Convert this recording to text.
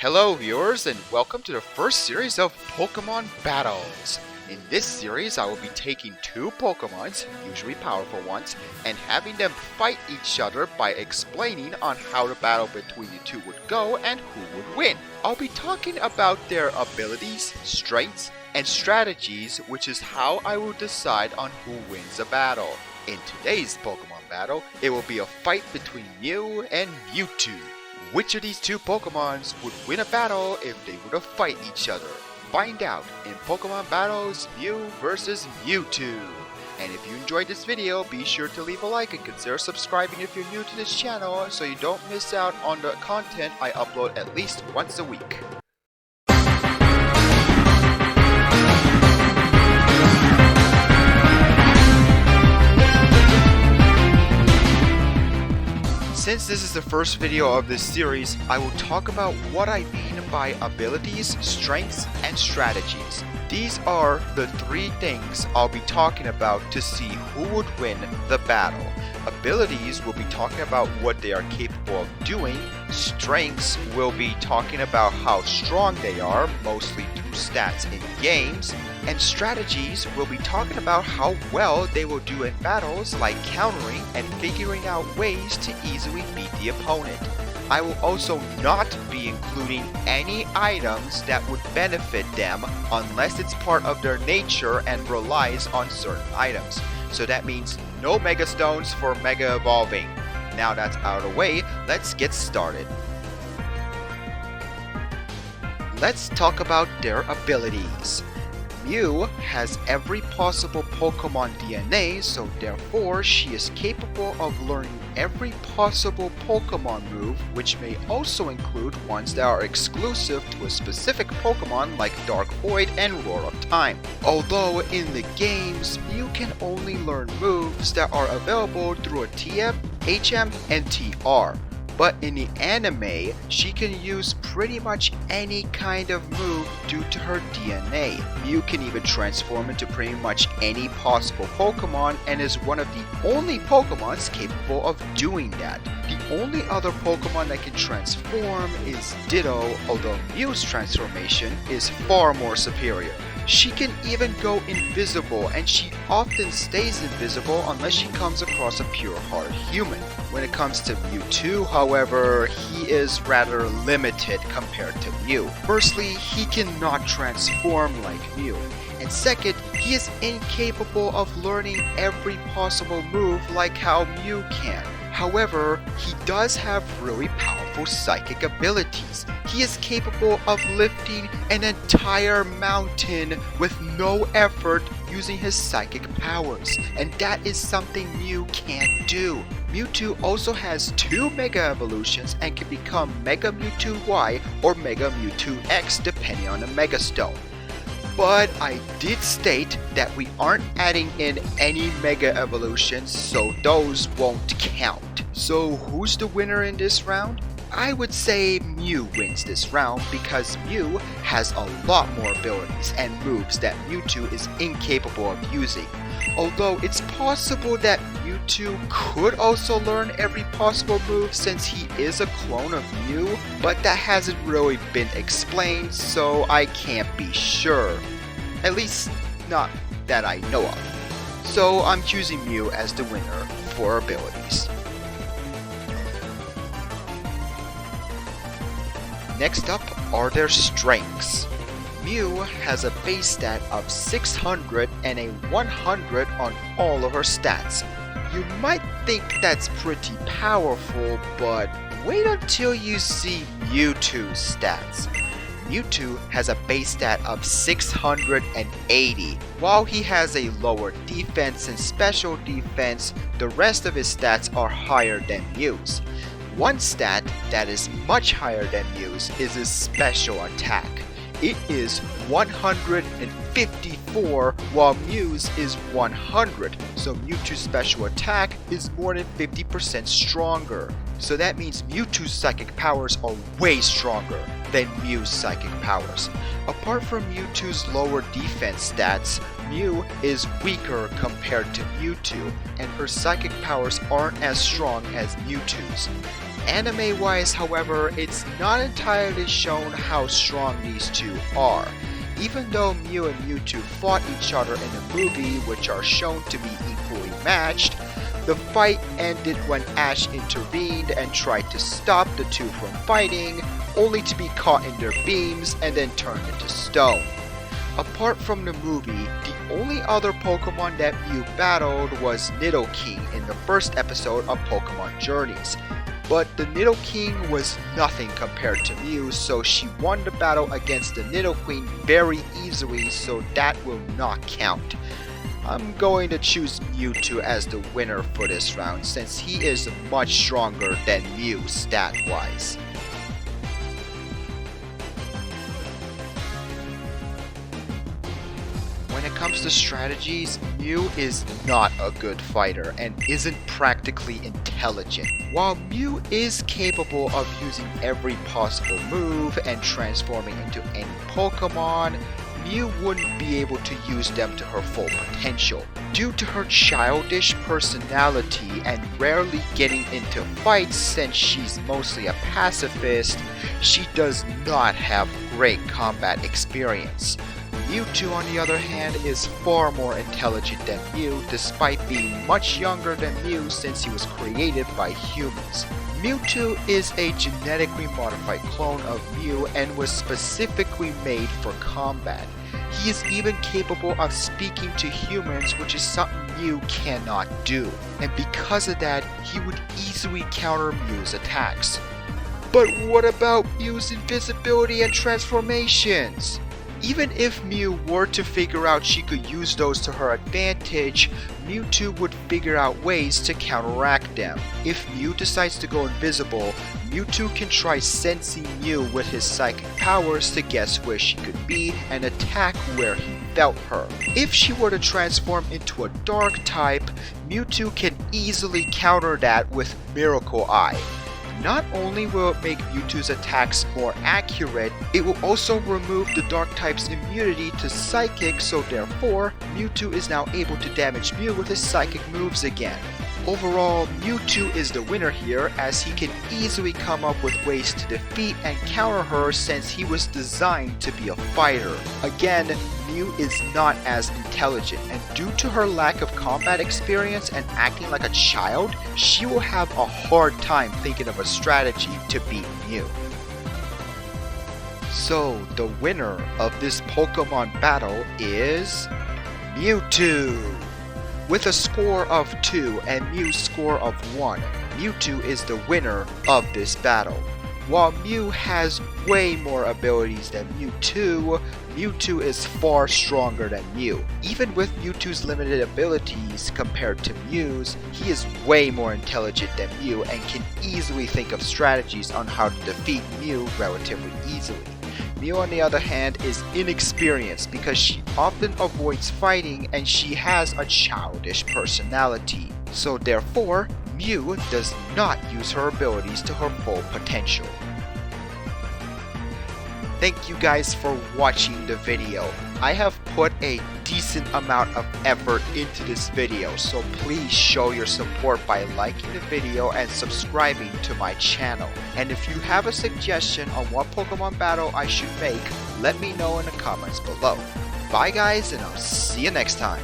Hello viewers and welcome to the first series of Pokemon Battles. In this series I will be taking two Pokemons, usually powerful ones, and having them fight each other by explaining on how the battle between the two would go and who would win. I'll be talking about their abilities, strengths, and strategies, which is how I will decide on who wins a battle. In today's Pokemon battle, it will be a fight between Mew and Mewtwo. Which of these two Pokemons would win a battle if they were to fight each other? Find out in Pokemon Battles Mew vs Mewtwo. And if you enjoyed this video, be sure to leave a like and consider subscribing if you're new to this channel so you don't miss out on the content I upload at least once a week. Since this is the first video of this series, I will talk about what I mean by abilities, strengths, and strategies. These are the three things I'll be talking about to see who would win the battle. Abilities will be talking about what they are capable of doing. Strengths will be talking about how strong they are, mostly through stats in games. And strategies will be talking about how well they will do in battles, like countering and figuring out ways to easily beat the opponent. I will also not be including any items that would benefit them unless it's part of their nature and relies on certain items. So that means no Mega Stones for Mega Evolving. Now that's out of the way, let's get started. Let's talk about their abilities. Mew has every possible Pokemon DNA, so therefore she is capable of learning every possible Pokemon move, which may also include ones that are exclusive to a specific Pokemon like Dark Void and Roar of Time. Although in the games, Mew can only learn moves that are available through a TM, HM, and TR. But in the anime, she can use pretty much any kind of move due to her DNA. Mew can even transform into pretty much any possible Pokemon and is one of the only Pokemons capable of doing that. The only other Pokemon that can transform is Ditto, although Mew's transformation is far more superior. She can even go invisible, and she often stays invisible unless she comes across a pure-hearted human. When it comes to Mewtwo, however, he is rather limited compared to Mew. Firstly, he cannot transform like Mew. And second, he is incapable of learning every possible move like how Mew can. However, he does have really powerful psychic abilities. He is capable of lifting an entire mountain with no effort using his psychic powers, and that is something Mew can't do. Mewtwo also has two Mega Evolutions and can become Mega Mewtwo Y or Mega Mewtwo X depending on the Mega Stone. But I did state that we aren't adding in any Mega Evolutions, so those won't count. So who's the winner in this round? I would say Mew wins this round because Mew has a lot more abilities and moves that Mewtwo is incapable of using. Although it's possible that Mewtwo could also learn every possible move since he is a clone of Mew, but that hasn't really been explained, so I can't be sure. At least, not that I know of. So I'm choosing Mew as the winner for abilities. Next up are their strengths. Mew has a base stat of 600 and a 100 on all of her stats. You might think that's pretty powerful, but wait until you see Mewtwo's stats. Mewtwo has a base stat of 680. While he has a lower defense and special defense, the rest of his stats are higher than Mew's. One stat that is much higher than Mew's is his special attack. It is 154 while Mew's is 100, so Mewtwo's special attack is more than 50% stronger. So that means Mewtwo's psychic powers are way stronger than Mew's psychic powers. Apart from Mewtwo's lower defense stats, Mew is weaker compared to Mewtwo, and her psychic powers aren't as strong as Mewtwo's. Anime-wise, however, it's not entirely shown how strong these two are. Even though Mew and Mewtwo fought each other in the movie, which are shown to be equally matched, the fight ended when Ash intervened and tried to stop the two from fighting, only to be caught in their beams and then turned into stone. Apart from the movie, the only other Pokemon that Mew battled was Nidoking in the first episode of Pokemon Journeys. But the Nidoking was nothing compared to Mew, so she won the battle against the Nidoqueen very easily, so that will not count. I'm going to choose Mewtwo as the winner for this round since he is much stronger than Mew stat-wise. When it comes to strategies, Mew is not a good fighter and isn't practically intelligent. While Mew is capable of using every possible move and transforming into any Pokemon, Mew wouldn't be able to use them to her full potential. Due to her childish personality and rarely getting into fights since she's mostly a pacifist, she does not have great combat experience. Mewtwo, on the other hand, is far more intelligent than Mew despite being much younger than Mew since he was created by humans. Mewtwo is a genetically modified clone of Mew and was specifically made for combat. He is even capable of speaking to humans, which is something Mew cannot do, and because of that, he would easily counter Mew's attacks. But what about Mew's invisibility and transformations? Even if Mew were to figure out she could use those to her advantage, Mewtwo would figure out ways to counteract them. If Mew decides to go invisible, Mewtwo can try sensing Mew with his psychic powers to guess where she could be and attack where he felt her. If she were to transform into a dark type, Mewtwo can easily counter that with Miracle Eye. Not only will it make Mewtwo's attacks more accurate, it will also remove the dark type's immunity to psychic, so therefore, Mewtwo is now able to damage Mew with his psychic moves again. Overall, Mewtwo is the winner here as he can easily come up with ways to defeat and counter her since he was designed to be a fighter. Again, Mew is not as intelligent, and due to her lack of combat experience and acting like a child, she will have a hard time thinking of a strategy to beat Mew. So, the winner of this Pokemon battle is Mewtwo! With a score of 2 and Mew's score of 1, Mewtwo is the winner of this battle. While Mew has way more abilities than Mewtwo, Mewtwo is far stronger than Mew. Even with Mewtwo's limited abilities compared to Mew's, he is way more intelligent than Mew and can easily think of strategies on how to defeat Mew relatively easily. Mew, on the other hand, is inexperienced because she often avoids fighting and she has a childish personality. So therefore, Mew does not use her abilities to her full potential. Thank you guys for watching the video. I have put a decent amount of effort into this video, so please show your support by liking the video and subscribing to my channel. And if you have a suggestion on what Pokemon battle I should make, let me know in the comments below. Bye guys, and I'll see you next time.